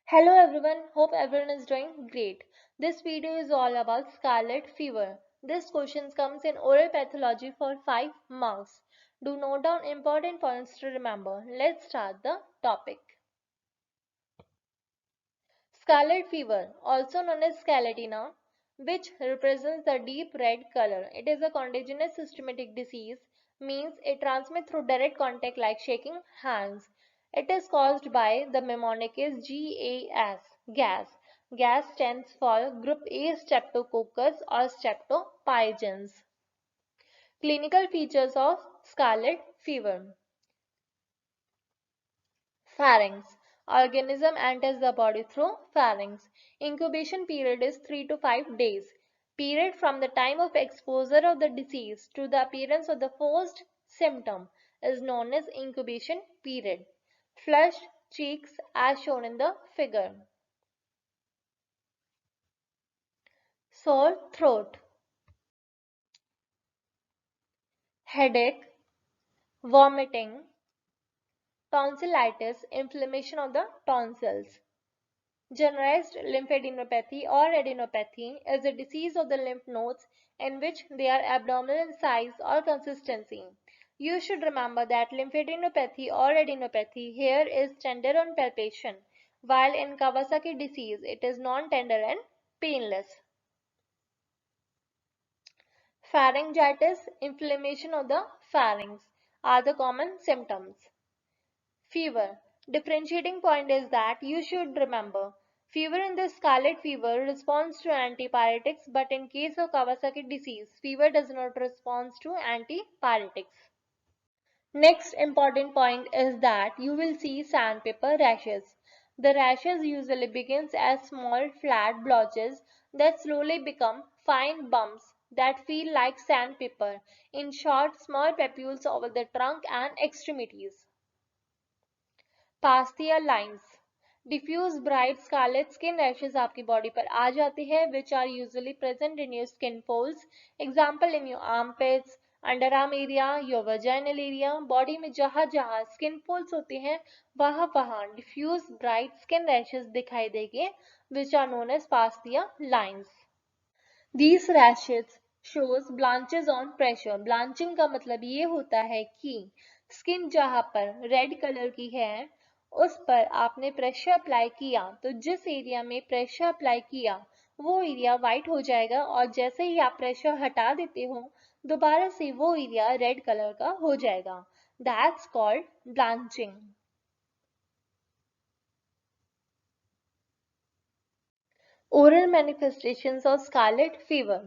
Hello everyone, hope everyone is doing great. This video is all about scarlet fever. This question comes in oral pathology for 5 marks. Do note down important points to remember. Let's start the topic. Scarlet fever, also known as scarlatina, which represents the deep red color. It is a contagious systematic disease, means it transmits through direct contact like shaking hands. It is caused by the Pneumococcal gas. Gas stands for group A Streptococcus or Streptopygens. Clinical features of scarlet fever. Pharynx. Organism enters the body through pharynx. Incubation period is 3 to 5 days. Period from the time of exposure of the disease to the appearance of the first symptom is known as incubation period. Flushed cheeks as shown in the figure. Sore throat, headache, vomiting, tonsillitis, inflammation of the tonsils. Generalized lymphadenopathy or adenopathy is a disease of the lymph nodes in which they are abnormal in size or consistency. You should remember that lymphadenopathy or adenopathy here is tender on palpation, while in Kawasaki disease it is non-tender and painless. Pharyngitis, inflammation of the pharynx are the common symptoms. Fever. Differentiating point is that you should remember fever in the scarlet fever responds to antipyretics, but in case of Kawasaki disease, fever does not respond to antipyretics. Next important point is that you will see sandpaper rashes. The rashes usually begins as small flat blotches that slowly become fine bumps that feel like sandpaper. In short, small papules over the trunk and extremities. Pastia lines. Diffuse bright scarlet skin rashes आपकी body पर आ जाते हैं which are usually present in your skin folds. Example in your armpits, underarm area, your vaginal area. Body में जहाँ जहाँ skin folds होते हैं वहाँ वहाँ diffuse bright skin rashes दिखाई देंगे which are known as pastia lines. These rashes shows blanches on pressure. Blanching का मतलब ये होता है कि स्किन जहाँ पर रेड कलर की है उस पर आपने प्रेशर अप्लाई किया तो जिस एरिया में प्रेशर अप्लाई किया वो एरिया वाइट हो जाएगा और जैसे ही आप प्रेशर हटा देते हो दोबारा से वो एरिया रेड कलर का हो जाएगा. That's called blanching. Oral manifestations of scarlet fever.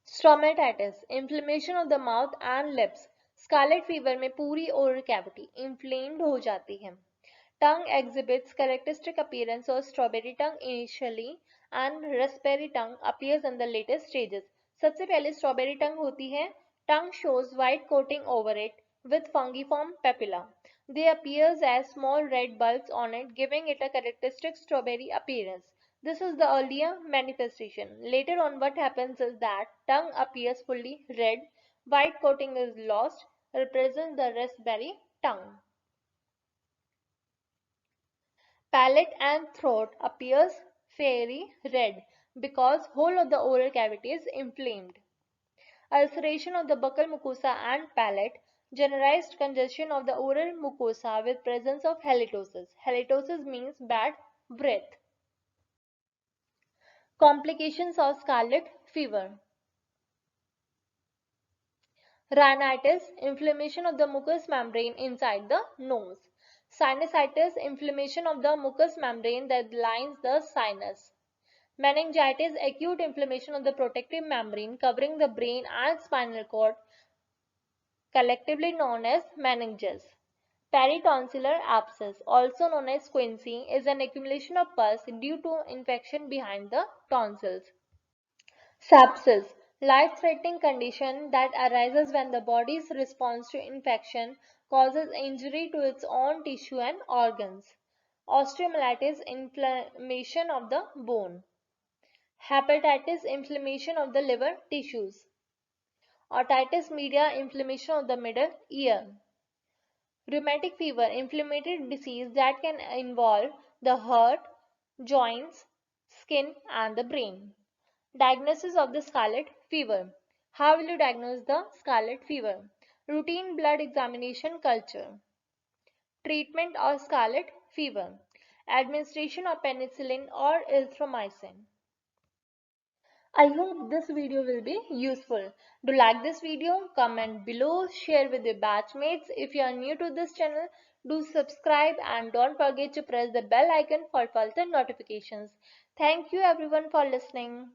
Stomatitis, inflammation of the mouth and lips. Scarlet fever में पूरी oral cavity inflamed हो जाती है. Tongue exhibits characteristic appearance of strawberry tongue initially and raspberry tongue appears in the later stages. सबसे पहले strawberry tongue होती है. Tongue shows white coating over it with fungiform papilla. They appears as small red bulbs on it, giving it a characteristic strawberry appearance. This is the earlier manifestation. Later on what happens is that tongue appears fully red, white coating is lost, represents the raspberry tongue. Palate and throat appears fiery red because whole of the oral cavity is inflamed. Ulceration of the buccal mucosa and palate, generalized congestion of the oral mucosa with presence of halitosis. Halitosis means bad breath. Complications of scarlet fever. Rhinitis, inflammation of the mucous membrane inside the nose. Sinusitis, inflammation of the mucous membrane that lines the sinus. Meningitis, acute inflammation of the protective membrane covering the brain and spinal cord, collectively known as meninges. Peritonsillar abscess, also known as quinsy, is an accumulation of pus due to infection behind the tonsils. Sepsis, life-threatening condition that arises when the body's response to infection causes injury to its own tissue and organs. Osteomyelitis, inflammation of the bone. Hepatitis, inflammation of the liver tissues. Otitis media, inflammation of the middle ear. Rheumatic fever, inflammatory disease that can involve the heart, joints, skin, and the brain. Diagnosis of the scarlet fever. How will you diagnose the scarlet fever? Routine blood examination culture. Treatment of scarlet fever. Administration of penicillin or erythromycin. I hope this video will be useful. Do like this video, comment below, share with your batchmates. If you are new to this channel, do subscribe and don't forget to press the bell icon for further notifications. Thank you everyone for listening.